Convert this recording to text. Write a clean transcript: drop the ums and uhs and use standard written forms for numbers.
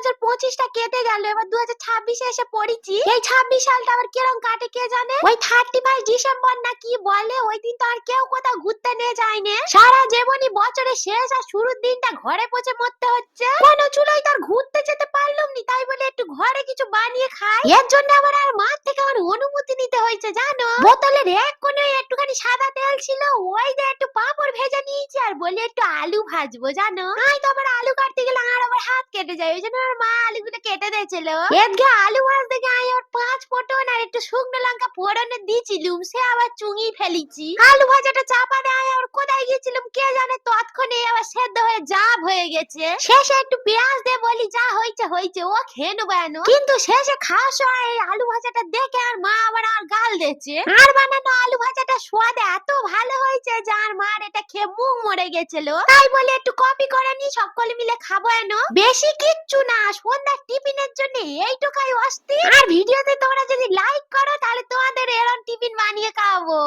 2025টা কেটে গেল, এবার 2026-এ এসে পড়েছি। এই 26 সালটা আবার কিরকম কাটে কে জানে। ওই 31 ডিসেম্বর না কি বলে, ওই দিন তো আর কেউ কোথাও ঘুরতে নিয়ে যায় না। সারা জীবনই বছরের শেষ আর শুরুর দিনটা ঘরে পচে মরতে হচ্ছে। কোনো চুলোই তার ঘুরতে যেতে পারলাম নি, তাই বলে একটু ঘরে কিছু বানিয়ে খাই। এর জন্য আবার আর মার থেকে আমার অনুমতি নিতে হয়েছে জানো। বোতলের এক কোণে একটুখানি সাদা তেল ছিল, ওই যে একটু পাঁপড় ভেজে নিয়েছি আর বলে একটু আলু ভাজবো জানো। আমি তো আবার আলু কাটতে গেলে আর আবার হাত কেটে যায়, ওই জন্য আমার মা আলুগুলো কেটে দিয়েছিল। এদিকে আলু ভাজতে গিয়ে আমি ওর 5 ফোটন আর একটু শুকনো লঙ্কা ফোড়নে দিয়েছিলুম, সে আবার চুঙি ফেলিছি। আলু ভাজাটা চাপা দেয় আর কোথায় গেছিলাম কে জানে, তৎক্ষণে আবার সেদ্ধ হয়ে জাব হয়ে গেছে। শেষে একটু পেঁয়াজ দিয়ে বলি যা হয়েছে হয়েছে, ও খেয়ে নেবো। কিন্তু শেষে খাওয়ার সময় এই আলু ভাজাটা দেখে আর মা আবার আর গাল দিচ্ছে। আর বানানো আলু ভাজাটা স্বাদ এত ভালো হয়েছে যে আর মার এটা খেয়ে মুখ মরে গেছিল। তাই বলে একটু কপি করে নি সকলে মিলে খাবো এনো। বেশি কিচ্ছু না, সন্ধ্যার টিফিনের জন্য এইটুকাই অস্থির। আর ভিডিওতে তোমরা যদি লাইক করো তাহলে তোমাদের এরকম টিফিন বানিয়ে খাওয়াবো।